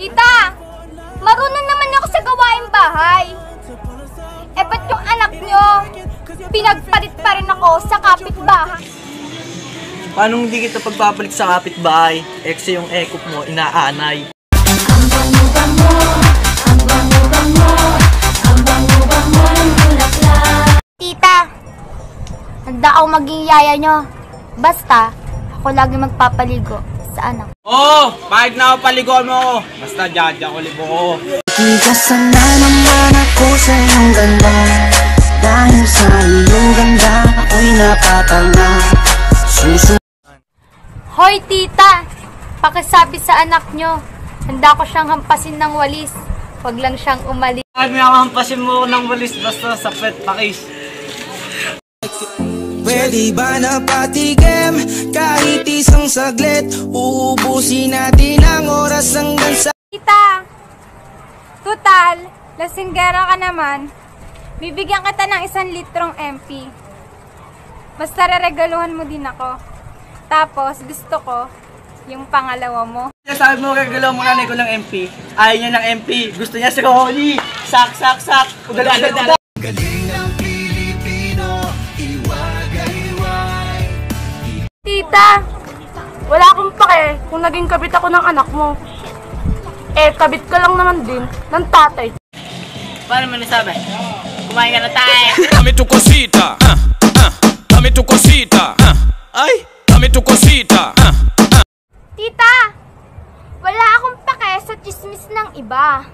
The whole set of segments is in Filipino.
Tita, marunong naman ako sa gawaing bahay. Eh, ba't yung anak nyo, pinagpalit pa rin ako sa kapitbahay? Paano hindi kita pagpapalit sa kapitbahay? Kasi yung ekop mo, inaanay. Ang bango-bango, ang bango-bango, ang bango-bango ng bulaklak. Tita, handa ako maging yaya nyo. Basta, ako lagi magpapaligo sa anak. Oo! Kahit na ako paligoan mo ako. Basta dyan ako libo ko. Ikasa na naman ako sa iyong ganda. Dahil sa iyong ganda, ako'y napatanga. Hoy, tita! Pakisabi sa anak nyo, handa ko siyang hampasin ng walis. Huwag lang siyang umalis. Kahit may hampasin mo ng walis, basta sa pet pakis. Pwede ba na patigim? Kahit isang saglit, uubusin natin ang oras hanggang sa... Tita! Total, lasinggera ka naman. Bibigyan kita ng 1 litrong MP. Basta reregaluhan mo din ako. Tapos, gusto ko, yung pangalawa mo. Sabi mo, regalo mo nanay ko ng MP. Ayaw niya ng MP. Gusto niya si Ronnie. Sak, sak, sak. Ugal. Galing ng Pilipino, iwagay-iway. Tita, wala akong pake kung naging kabit ako ng anak mo. Eh, kabit ka lang naman din ng tatay. Paano mo nasabi? Kumain ka na tayo. Dame tu cosita, dame tu cosita, ay, dame tu cosita. Tita, wala akong pake sa chismis ng iba.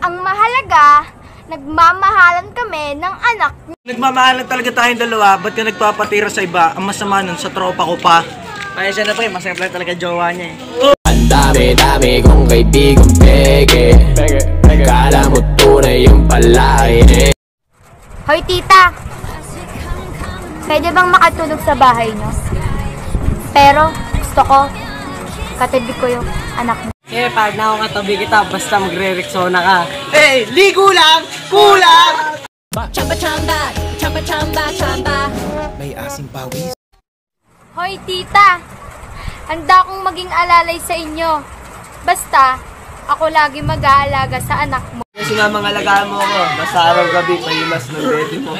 Ang mahalaga, nagmamahalan kami ng anak niya. Nagmamahalan talaga tayong dalawa. Ba't ka nagpapatira sa iba? Ang masama nun, sa tropa ko pa. Kaya siya na pa masaya lang talaga jowa niya eh. Ang dami-dami kong kaibigang peke. Kala mo tunay yung palay eh. Hoy, tita! Pwede bang makatulog sa bahay niyo? Pero, gusto ko, katabi ko yung anak mo. Eh, pag na ako katabi kita, basta magre-rexona ka. Eh, ligo lang! Kulang! Chamba-chamba, chamba-chamba, chamba. May asing pawis. Hoy, tita! Handa akong maging alalay sa inyo. Basta, ako lagi mag-aalaga sa anak mo. Kasi nga mga alagaan mo ko, basta araw-gabi, pahimas ng bebe mo.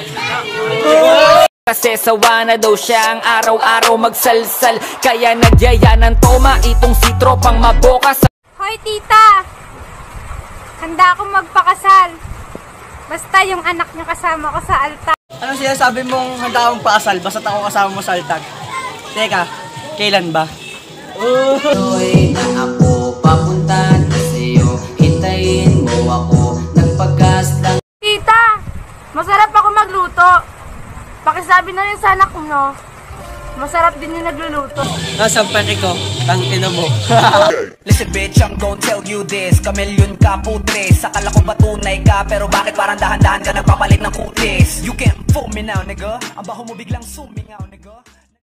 Kasi sawa na daw siya ang araw-araw magsalsal. Kaya nagyaya ng toma itong si tropang mabokas. Hoy, tita! Handa akong magpakasal. Basta yung anak niyo kasama ko sa altar. Anong sinasabi mong handa akong paasal, basta ako kasama mo sa altag? Teka, kailan ba? Tuloy na ako papuntan sa'yo. Hintayin mo ako nagpagkas lang. Tita, masarap ako magluto. Pakisabi na rin sa anak mo, masarap din yung nagluluto. Nasaan pake ko? Tangina mo. Listen bitch, I'm gon' tell you this. Kamilyon ka putres. Akala ko ba tunay ka, pero bakit parang dahan-dahan ka nagpapalit ng kutis? You can't fool me now, nigga. Ang baho mo biglang sumingaw, nigga.